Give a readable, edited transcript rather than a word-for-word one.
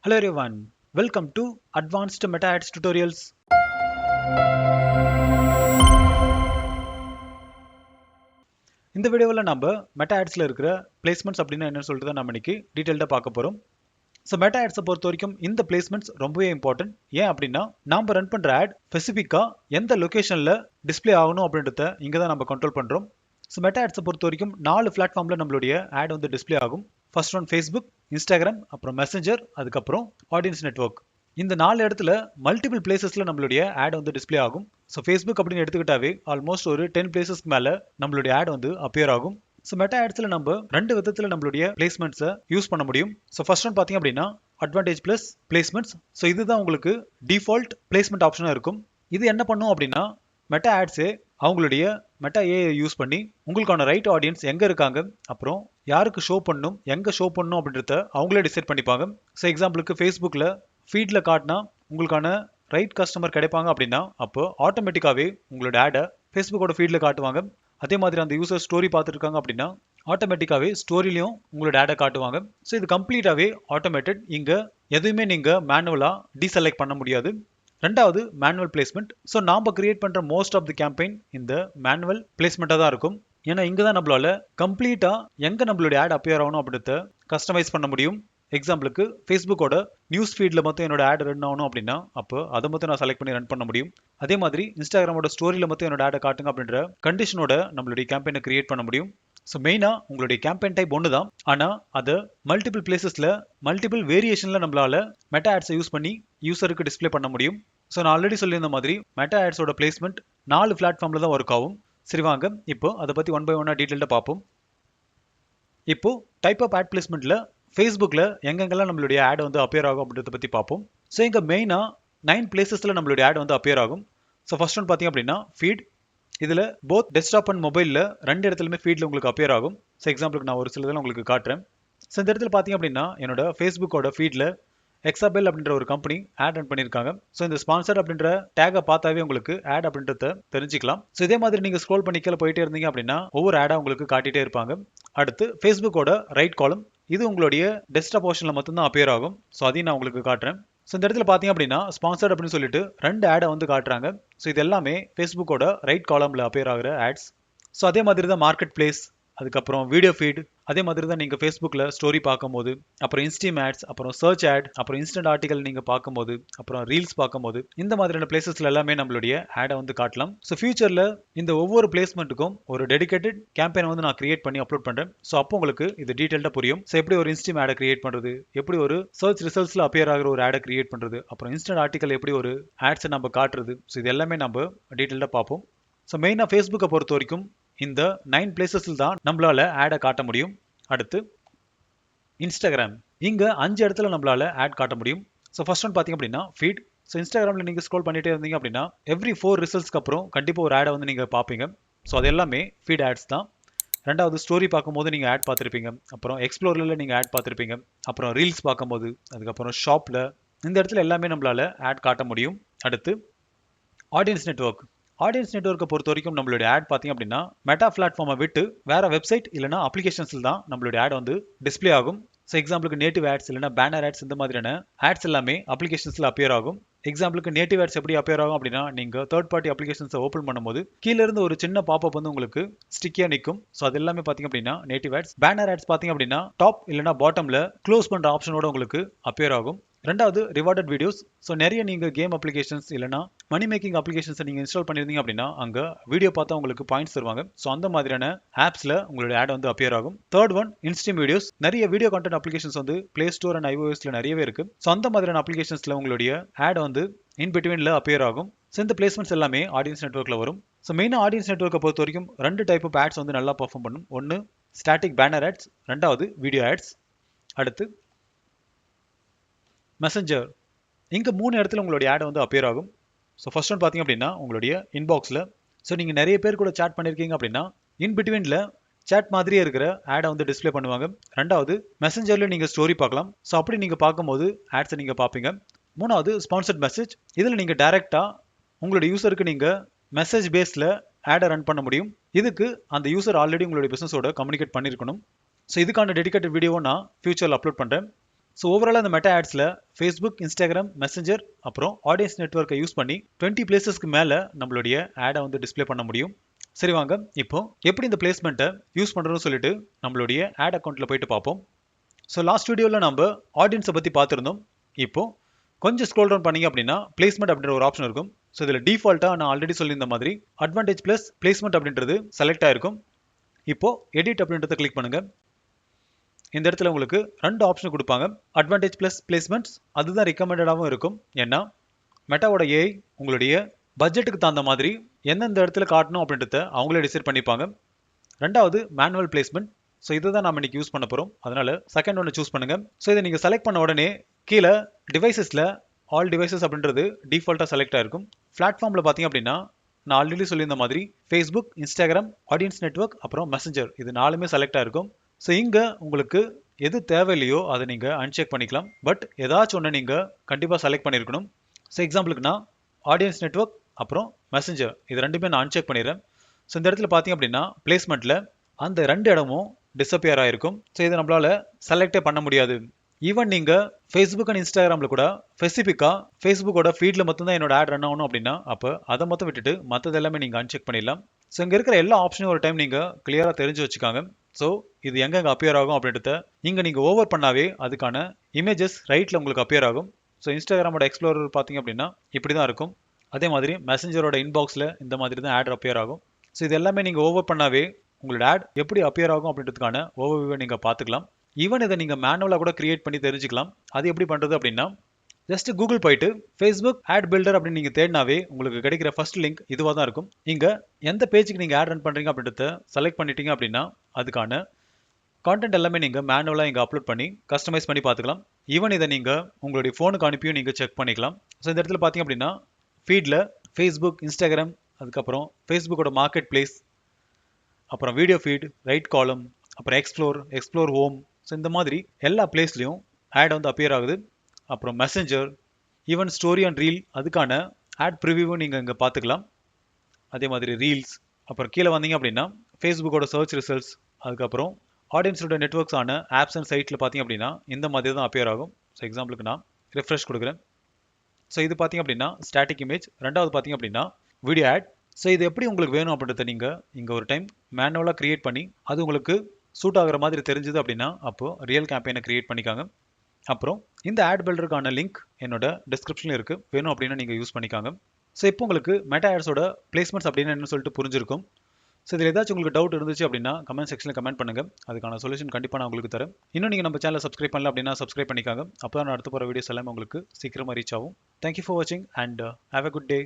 Hello everyone, welcome to Advanced Meta Ads Tutorials. இந்த வீடியோவில் நம்ம மெட்டா ஆட்ஸ்ல இருக்கிற பிளேஸ்மெண்ட்ஸ் அப்படின்னா என்ன சொல்லிட்டு தான் நம்ம இன்னைக்கு டீடைல்டாக பார்க்க போறோம். ஸோ மெட்டா ஆட்ஸை பொறுத்த வரைக்கும் இந்த பிளேஸ்மெண்ட்ஸ் ரொம்பவே இம்பார்ட்டன்ட். ஏன் அப்படின்னா நாம ரன் பண்ற ஆட் ஸ்பெசிஃபிக்காக எந்த லொகேஷன்ல டிஸ்ப்ளே ஆகணும் அப்படின்றத இங்கே தான் நம்ம கண்ட்ரோல் பண்றோம். ஸோ மெட்டா ஆட்ஸை பொறுத்த வரைக்கும் 4 பிளாட்ஃபார்ம்ல நம்மளுடைய ஆட் வந்து டிஸ்ப்ளே ஆகும். ஃபர்ஸ்ட் ஒன் ஃபேஸ்புக், இன்ஸ்டாகிராம், அப்புறம் மெசஞ்சர், அதுக்கப்புறம் ஆடியன்ஸ் நெட்வொர்க். இந்த 4 இடத்துல மல்டிபிள் பிளேசஸ்ல நம்மளுடைய ஆட் வந்து டிஸ்ப்ளே ஆகும். ஸோ ஃபேஸ்புக் அப்படின்னு எடுத்துக்கிட்டாவே ஆல்மோஸ்ட் ஒரு 10 பிளேசஸ்க்கு மேல நம்மளுடைய ஆட் வந்து அப்பியர் ஆகும். ஸோ மெட்டா ஆட்ஸ்ல நம்ம 2 விதத்துல நம்மளுடைய பிளேஸ்மெண்ட்ஸை யூஸ் பண்ண முடியும். ஸோ ஃபர்ஸ்ட் ஒன் பார்த்தீங்க அப்படின்னா அட்வான்டேஜ் பிளஸ் பிளேஸ்மெண்ட்ஸ். ஸோ இதுதான் உங்களுக்கு டிஃபால்ட் பிளேஸ்மெண்ட் ஆப்ஷனாக இருக்கும். இது என்ன பண்ணும் அப்படின்னா மெட்டா ஆட்ஸே அவங்களுடைய மெட்டா ஏஐ யூஸ் பண்ணி உங்களுக்கான ரைட் ஆடியன்ஸ் எங்க இருக்காங்க, அப்புறம் யாருக்கு ஷோ பண்ணணும், எங்க ஷோ பண்ணணும் அப்படின்றத அவங்களே டிசைட் பண்ணிப்பாங்க. ஸோ எக்ஸாம்பிளுக்கு ஃபேஸ்புக்கில் ஃபீட்ல காட்டினா உங்களுக்கான ரைட் கஸ்டமர் கிடைப்பாங்க அப்படின்னா அப்போ ஆட்டோமேட்டிக்காவே உங்களோட ஆடை ஃபேஸ்புக்கோட ஃபீட்ல காட்டுவாங்க. அதே மாதிரி அந்த யூசர் ஸ்டோரி பார்த்துட்டு இருக்காங்க அப்படின்னா ஆட்டோமேட்டிக்காவே ஸ்டோரிலையும் உங்களோட ஆடை காட்டுவாங்க. ஸோ இது கம்ப்ளீட்டாவே ஆட்டோமேட்டட். இங்க எதுவுமே நீங்க மேனுவலா டீசெலக்ட் பண்ண முடியாது. ரெண்டாவது மேனுவல் பிளேஸ்மெண்ட். ஸோ நாம கிரியேட் பண்ற மோஸ்ட் ஆஃப் தி கேம்பெயின் இந்த மேனுவல் பிளேஸ்மெண்ட்டாக தான் இருக்கும். ஏன்னா இங்க தான் நம்மளால கம்ப்ளீட்டா எங்க நம்மளுடைய ஆட் அப்பியர் ஆகணும் அப்படின்றத கஸ்டமைஸ் பண்ண முடியும். எக்ஸாம்பிளுக்கு ஃபேஸ்புக்கோட நியூஸ் ஃபீட்ல மட்டும் என்னோட ஆட் ரன் ஆகணும் அப்படின்னா அப்போ அதை மட்டும் நான் செலக்ட் பண்ணி ரன் பண்ண முடியும். அதே மாதிரி இன்ஸ்டாகிராமோட ஸ்டோரியில மட்டும் என்னோட ஆடை காட்டுங்க அப்படின்ற கண்டிஷனோட நம்மளுடைய கேம்பெயினை கிரியேட் பண்ண முடியும். ஸோ மெயினாக உங்களுடைய கேம்பெயின் டைப் ஒன்று தான், ஆனால் அதை மல்டிபிள் பிளேசஸில் மல்டிபிள் வேரியேஷனில் நம்மளால மெட்டா ஆட்ஸை யூஸ் பண்ணி யூசருக்கு டிஸ்பிளே பண்ண முடியும். ஸோ நான் ஆல்ரெடி சொல்லியிருந்த மாதிரி மெட்டா ஆட்ஸோட பிளேஸ்மெண்ட் 4 பிளாட்ஃபார்மில் தான் ஒர்க் ஆகும். சரி வாங்க இப்போ அதை பற்றி ஒன் பை ஒன்னாக டீட்டெயில்டாக பார்ப்போம். இப்போ டைப் ஆஃப் ஆட் பிளேஸ்மெண்ட்டில் ஃபேஸ்புக்கில் எங்கெங்கெல்லாம் நம்மளுடைய ஆட் வந்து அப்பியர் ஆகும் அப்படின்றத பற்றி பார்ப்போம். ஸோ இங்கே மெயினாக 9 பிளேசஸில் நம்மளுடைய ஆட் வந்து அப்பியர் ஆகும். ஸோ ஃபர்ஸ்ட் ஒன் பார்த்தீங்க அப்படின்னா ஃபீட். இதில் போத் டெஸ்க்டாப் அண்ட் மொபைலில் 2 இடத்துலையுமே ஃபீட்ல உங்களுக்கு அப்பியர் ஆகும். ஸோ எக்ஸாம்பிளுக்கு நான் ஒரு சில இதெல்லாம் உங்களுக்கு காட்டுறேன். ஸோ இந்த இடத்துல பார்த்தீங்க அப்படின்னா என்னோட ஃபேஸ்புக்கோட ஃபீட்ல எக்ஸாபெல் அப்படின்ற ஒரு கம்பெனி ஆட் ரன் பண்ணியிருக்காங்க. ஸோ இந்த ஸ்பான்சர் அப்படின்ற டேகை பார்த்தாவே உங்களுக்கு ஆட் அப்படின்றத தெரிஞ்சுக்கலாம். ஸோ இதே மாதிரி நீங்கள் ஸ்க்ரோல் பண்ணி கீழே போயிட்டே இருந்தீங்க அப்படின்னா ஒவ்வொரு ஆடாக உங்களுக்கு காட்டிகிட்டே இருப்பாங்க. அடுத்து ஃபேஸ்புக்கோட ரைட் காலம். இது உங்களுடைய டெஸ்க்டாப் போர்ஷனில் மட்டும்தான் அப்பியர் ஆகும். ஸோ அதையும் நான் உங்களுக்கு காட்டுறேன். ஸோ இந்த இடத்துல பார்த்தீங்க அப்படின்னா ஸ்பான்சர்ட் அப்படின்னு சொல்லிட்டு 2 ஆடை வந்து காட்டுறாங்க. ஸோ இது எல்லாமே ஃபேஸ்புக்கோட ரைட் காலமில் அப்பியர் ஆகிற ஆட்ஸ். ஸோ அதே மாதிரி தான் மார்க்கெட் பிளேஸ், அதுக்கப்புறம் வீடியோ ஃபீட், அதே மாதிரி தான் நீங்கள் ஃபேஸ்புக்கில் ஸ்டோரி பார்க்கும்போது, அப்புறம் இன்ஸ்டீம் ஆட்ஸ், அப்புறம் சர்ச் ஆட், அப்புறம் இன்ஸ்டன்ட் ஆர்டிகல் நீங்கள் பார்க்கும்போது, அப்புறம் ரீல்ஸ் பார்க்கும்போது இந்த மாதிரியான பிளேசஸ்ல எல்லாமே நம்மளுடைய ஆடை வந்து காட்டலாம். ஸோ ஃபியூச்சரில் இந்த ஒவ்வொரு பிளேஸ்மெண்ட்டுக்கும் ஒரு டெடிகேட்டட் கேம்பெயின் வந்து நான் கிரியேட் பண்ணி அப்லோட் பண்ணுறேன். ஸோ அப்போ உங்களுக்கு இது டீட்டெயில்டாக புரியும். ஸோ எப்படி ஒரு இன்ஸ்டீம் ஆடை கிரியேட் பண்ணுறது, எப்படி ஒரு சர்ச் ரிசல்ட்ஸில் அப்பியர் ஆகிற ஒரு ஆடை கிரியேட் பண்ணுறது, அப்புறம் இன்ஸ்டன்ட் ஆர்டிகல் எப்படி ஒரு ஆட்ஸை நம்ம காட்டுறது. ஸோ இது எல்லாமே நம்ம டீட்டெயில்டாக பார்ப்போம். ஸோ மெயினாக ஃபேஸ்புக்கை பொறுத்த வரைக்கும் இந்த 9 பிளேசஸில் தான் நம்மளால ஆடை காட்ட முடியும். அடுத்து இன்ஸ்டாகிராம். இங்க 5 இடத்துல நம்மளால ஆட் காட்ட முடியும். ஸோ ஃபர்ஸ்ட் ஒன் பார்த்தீங்க அப்படின்னா ஃபீட். ஸோ இன்ஸ்டாகிராமில் நீங்கள் ஸ்க்ரோல் பண்ணிட்டே இருந்தீங்க அப்படின்னா எவ்ரி 4 ரிசல்ட்ஸ்க்கு அப்புறம் கண்டிப்பாக ஒரு ஆடை வந்து நீங்கள் பார்ப்பீங்க. ஸோ அது எல்லாமே ஃபீட் ஆட்ஸ் தான். ரெண்டாவது ஸ்டோரி பார்க்கும்போது நீங்கள் ஆட் பார்த்துருப்பீங்க, அப்புறம் எக்ஸ்ப்ளோரில் நீங்கள் ஆட் பார்த்துருப்பீங்க, அப்புறம் ரீல்ஸ் பார்க்கும்போது, அதுக்கப்புறம் ஷாப்பில், இந்த இடத்துல எல்லாமே நம்மளால ஆட் காட்ட முடியும். அடுத்து ஆடியன்ஸ் நெட்வொர்க். ஆடியன்ஸ் நெட்வொர்க்கை பொறுத்த வரைக்கும் நம்மளுடைய ஆட் பார்த்தீங்க அப்படின்னா மெட்டா பிளாட்ஃபார்மை விட்டு வேற வெப்சைட் இல்லைனா அப்ளிகேஷன்ஸில் தான் நம்மளுடைய ஆட் வந்து டிஸ்பிளே ஆகும். ஸோ எக்ஸாம்பிளுக்கு நேட்டிவ் ஆட்ஸ் இல்லைனா பேனர் ஆட்ஸ் இந்த மாதிரியான ஆட்ஸ் எல்லாமே அப்ளிகேஷன்ஸில் அப்பியர் ஆகும். எக்ஸாம்பிளுக்கு நேட்டிவ் ஆட்ஸ் எப்படி அப்பியர் ஆகும் அப்படின்னா நீங்கள் தேர்ட் பார்ட்டி அப்ளிகேஷன்ஸை ஓப்பன் பண்ணும்போது கீழே இருந்து ஒரு சின்ன பாப்அப் வந்து உங்களுக்கு ஸ்டிக்கியாக நிற்கும். ஸோ அது எல்லாமே பார்த்தீங்க அப்படின்னா நேட்டிவ் ஆட்ஸ். பேனர் ஆட்ஸ் பார்த்தீங்க அப்படின்னா டாப் இல்லைனா பாட்டமில் க்ளோஸ் பண்ணுற ஆப்ஷனோட உங்களுக்கு அப்பியர் ஆகும். ரெண்டாவது ரிவார்டட் வீடியோஸ். ஸோ நிறைய நீங்கள் கேம் அப்ளிகேஷன்ஸ் இல்லைனா மணி மேக்கிங் அப்ளிகேஷன்ஸை நீங்கள் இன்ஸ்டால் பண்ணியிருந்தீங்க அப்படின்னா அங்கே வீடியோ பார்த்தா உங்களுக்கு பாயிண்ட்ஸ் தருவாங்க. ஸோ அந்த மாதிரியான ஆப்ஸில் உங்களுடைய ஆட் வந்து அப்பியர் ஆகும். Third one instream videos. நிறைய வீடியோ கண்டென்ட் அப்ளிகேஷன்ஸ் வந்து பிளே ஸ்டோர் அண்ட் iOSல நிறையவே இருக்கு. ஸோ அந்த மாதிரியான அப்ளிகேஷன்ஸில் உங்களுடைய ஆட் வந்து இன் பிட்வீனில் அப்பியர் ஆகும். ஸோ இந்த பிளேஸ்மெண்ட்ஸ் எல்லாமே ஆடியன்ஸ் நெட்வொர்க்கில் வரும். ஸோ மெயினாக ஆடியன்ஸ் நெட்வொர்க்கை பொறுத்த வரைக்கும் 2 டைப் ஆஃப் ஆட்ஸ் வந்து நல்லா பர்ஃபார்ம் பண்ணும். ஒன்று ஸ்டாட்டிக் பேனர் ஆட்ஸ், ரெண்டாவது வீடியோ ஆட்ஸ். அடுத்து மெசஞ்சர். இங்கே 3 இடத்துல உங்களுடைய ஆட் வந்து அப்பியர் ஆகும். ஸோ ஃபர்ஸ்ட் ஒன் பார்த்தீங்க அப்படின்னா உங்களுடைய இன்பாக்ஸில். ஸோ நீங்கள் நிறைய பேர் கூட சேட் பண்ணியிருக்கீங்க அப்படின்னா இன் பிட்வீனில் சேட் மாதிரியே இருக்கிற ஆடை வந்து டிஸ்பிளே பண்ணுவாங்க. ரெண்டாவது மெசஞ்சரில் நீங்கள் ஸ்டோரி பார்க்கலாம். ஸோ அப்படி நீங்கள் பார்க்கும்போது ஆட்ஸை நீங்கள் பார்ப்பீங்க. மூணாவது ஸ்பான்சர்ட் மெசேஜ். இதில் நீங்கள் டைரெக்டாக உங்களுடைய யூசருக்கு நீங்கள் மெசேஜ் பேஸில் ஆடை ரன் பண்ண முடியும். இதுக்கு அந்த யூசர் ஆல்ரெடி உங்களுடைய பிஸ்னஸோட கம்யூனிகேட் பண்ணியிருக்கணும். ஸோ இதுக்கான டெடிகேட்டட் வீடியோவை நான் ஃபியூச்சரில் அப்லோட் பண்ணுறேன். ஸோ ஓவராலாக அந்த மெட்டா ஆட்ஸில் ஃபேஸ்புக், இன்ஸ்டாகிராம், மெசஞ்சர் அப்புறம் ஆடியன்ஸ் நெட்வொர்க்கை யூஸ் பண்ணி 20 பிளேசஸ்க்கு மேலே நம்மளுடைய ஆடை வந்து டிஸ்ப்ளே பண்ண முடியும். சரி வாங்க இப்போ எப்படி இந்த பிளேஸ்மெண்ட்டை யூஸ் பண்ணுறோன்னு சொல்லிட்டு நம்மளுடைய ஆட் அக்கௌண்ட்டில் போயிட்டு பார்ப்போம். ஸோ லாஸ்ட் வீடியோவில் நம்ம ஆடியன்ஸை பற்றி பார்த்துருந்தோம். இப்போ கொஞ்சம் ஸ்க்ரோல் டவுன் பண்ணீங்க அப்படின்னா பிளேஸ்மெண்ட் அப்படின்ற ஒரு ஆப்ஷன் இருக்கும். ஸோ இதில் டிஃபால்ட்டாக நான் ஆல்ரெடி சொல்லியிருந்த மாதிரி அட்வான்டேஜ் ப்ளஸ் பிளேஸ்மெண்ட் அப்படின்றது செலக்ட் ஆயிருக்கும். இப்போ எடிட் அப்படின்றத கிளிக் பண்ணுங்க. இந்த இடத்துல உங்களுக்கு 2 ஆப்ஷன் கொடுப்பாங்க. அட்வான்டேஜ் ப்ளஸ் பிளேஸ்மெண்ட்ஸ் அதுதான் ரெக்கமெண்டடாகவும் இருக்கும். ஏன்னா மெட்டாவோட ஏஐ உங்களுடைய பட்ஜெட்டுக்கு தகுந்த மாதிரி எந்தெந்த இடத்துல காட்டணும் அப்படின்றத அவங்களே டிசைட் பண்ணிப்பாங்க. ரெண்டாவது மேனுவல் பிளேஸ்மெண்ட். ஸோ இதை தான் நம்ம இன்னைக்கு யூஸ் பண்ண போகிறோம். அதனால செகண்ட் ஒன்று சூஸ் பண்ணுங்க. ஸோ இதை நீங்கள் செலக்ட் பண்ண உடனே கீழே டிவைசஸில் ஆல் டிவைசஸ் அப்படின்றது டிஃபால்ட்டாக செலக்ட் ஆயிருக்கும். பிளாட்ஃபார்மில் பார்த்தீங்க அப்படின்னா நான் ஆல்ரெடி சொல்லியிருந்த மாதிரி ஃபேஸ்புக், இன்ஸ்டாகிராம், ஆடியன்ஸ் நெட்வொர்க் அப்புறம் மெசஞ்சர் இது 4மே செலக்ட் ஆயிருக்கும். ஸோ இங்கே உங்களுக்கு எது தேவையில்லையோ அதை நீங்கள் அன்செக் பண்ணிக்கலாம். பட் ஏதாச்சும் ஒன்று நீங்கள் கண்டிப்பாக செலக்ட் பண்ணியிருக்கணும். ஸோ எக்ஸாம்பிளுக்கு நான் ஆடியன்ஸ் நெட்வொர்க் அப்புறம் மெசஞ்சர் இது ரெண்டுமே நான் அன்செக் பண்ணிடுறேன். ஸோ இந்த இடத்துல பார்த்தீங்க அப்படின்னா பிளேஸ்மெண்ட்டில் அந்த 2 இடமும் டிஸப்பியர் ஆகிருக்கும். ஸோ இதை நம்மளால் செலக்டே பண்ண முடியாது. ஈவன் நீங்கள் ஃபேஸ்புக் அண்ட் இன்ஸ்டாகிராமில் கூட ஸ்பெசிஃபிக்காக ஃபேஸ்புக்கோட ஃபீல்டில் மட்டும்தான் என்னோட ஆட் ரன் ஆகணும் அப்படின்னா அப்போ அதை மட்டும் விட்டுட்டு மற்றது எல்லாமே நீங்கள் அன்செக் பண்ணிடலாம். ஸோ இங்கே இருக்கிற எல்லா ஆப்ஷனையும் ஒரு டைம் நீங்கள் கிளியராக தெரிஞ்சு வச்சுக்காங்க. ஸோ இது எங்கெங்கே அப்பியர் ஆகும் அப்படின்றத நீங்கள் ஓவர் பண்ணாவே அதுக்கான இமேஜஸ் ரைட்டில் உங்களுக்கு அப்பியர் ஆகும். ஸோ இன்ஸ்டாகிராமோட எக்ஸ்ப்ளோரர் பார்த்தீங்க அப்படின்னா இப்படி தான் இருக்கும். அதே மாதிரி மெசஞ்சரோட இன்பாக்ஸில் இந்த மாதிரி தான் ஆட் அப்பியர் ஆகும். ஸோ இது எல்லாமே நீங்கள் ஓவர் பண்ணாவே உங்களோட ஆட் எப்படி அப்பியர் ஆகும் அப்படின்றதுக்கான ஓவர்வியூவை நீங்கள் பார்த்துக்கலாம். ஈவன் இதை நீங்கள் மேனுவலாக கூட கிரியேட் பண்ணி தெரிஞ்சுக்கலாம். அது எப்படி பண்ணுறது அப்படின்னா ஜஸ்ட் கூகுள் போயிட்டு ஃபேஸ்புக் ஆட் பில்டர் அப்படின்னு நீங்கள் தேடினாவே உங்களுக்கு கிடைக்கிற ஃபர்ஸ்ட் லிங்க் இதுவாக தான் இருக்கும். இங்கே எந்த பேஜுக்கு நீங்கள் ஆட் ரன் பண்ணுறீங்க அப்படின்றத செலக்ட் பண்ணிட்டீங்க அப்படின்னா அதுக்கான கான்டென்ட் எல்லாமே நீங்கள் மேனுவலாக இங்கே அப்லோட் பண்ணி கஸ்டமைஸ் பண்ணி பார்த்துக்கலாம். ஈவன் இதை நீங்கள் உங்களுடைய ஃபோனுக்கு அனுப்பியும் நீங்கள் செக் பண்ணிக்கலாம். ஸோ இந்த இடத்துல பார்த்தீங்க அப்படின்னா ஃபீடில் ஃபேஸ்புக், இன்ஸ்டாகிராம், அதுக்கப்புறம் ஃபேஸ்புக்கோட மார்க்கெட் பிளேஸ், அப்புறம் வீடியோ ஃபீட், ரைட் காலம், அப்புறம் எக்ஸ்ப்ளோர் ஹோம். ஸோ இந்த மாதிரி எல்லா பிளேஸ்லையும் ஆட் வந்து அப்பியர் ஆகுது. அப்புறம் messenger, even story and reel அதுக்கான ஆட் ப்ரிவியூவும் நீங்கள் இங்கே பார்த்துக்கலாம். அதே மாதிரி ரீல்ஸ், அப்புறம் கீழே வந்தீங்க அப்படின்னா ஃபேஸ்புக்கோட சர்ச் ரிசல்ட்ஸ், அதுக்கப்புறம் ஆடியன்ஸோட நெட்வொர்க்ஸ் ஆன ஆப்ஸ் அண்ட் சைட்டில் பார்த்தீங்க அப்படின்னா இந்த மாதிரி தான் அப்பியர் ஆகும். ஸோ எக்ஸாம்பிளுக்கு நான் ரிஃப்ரெஷ் கொடுக்குறேன். ஸோ இது பார்த்தீங்க அப்படின்னா ஸ்டாட்டிக் இமேஜ். ரெண்டாவது பார்த்தீங்க அப்படின்னா வீடியோ ஆட். ஸோ இது எப்படி உங்களுக்கு வேணும் அப்படின்றத நீங்கள் இங்கே ஒரு டைம் மேனுவலாக கிரியேட் பண்ணி அது உங்களுக்கு சூட் ஆகிற மாதிரி தெரிஞ்சுது அப்படின்னா அப்போது ரியல் கேம்பெயினை கிரியேட் பண்ணிக்காங்க. அப்புறம் இந்த ஆட் பில்டருக்கான லிங்க் என்னோட டிஸ்கிரிப்ஷனில் இருக்குது. வேணும் அப்படின்னா நீங்கள் யூஸ் பண்ணிக்காங்க. ஸோ இப்போ உங்களுக்கு மெட்டா ஆட்ஸோட பிளேஸ்மெண்ட்ஸ் அப்படின்னு என்ன சொல்லிட்டு புரிஞ்சிருக்கும். ஸோ இதில் ஏதாச்சும் உங்களுக்கு டவுட் இருந்துச்சு அப்படின்னா கமெண்ட் செக்ஷனில் கமெண்ட் பண்ணுங்கள். அதுக்கான சொல்யூஷன் கண்டிப்பாக நான் உங்களுக்கு தரேன். இன்னும் நீங்கள் நம்ம சேனலை சப்ஸ்கிரைப் பண்ணல அப்படின்னா சப்ஸ்கிரைப் பண்ணிக்காங்க. அப்போ தான் நான் அடுத்து போகிற வீடியோஸ் எல்லாமே உங்களுக்கு சீக்கிரமாக ரீச் ஆகும். தேங்க்யூ ஃபார் வாட்சிங் and have a good day.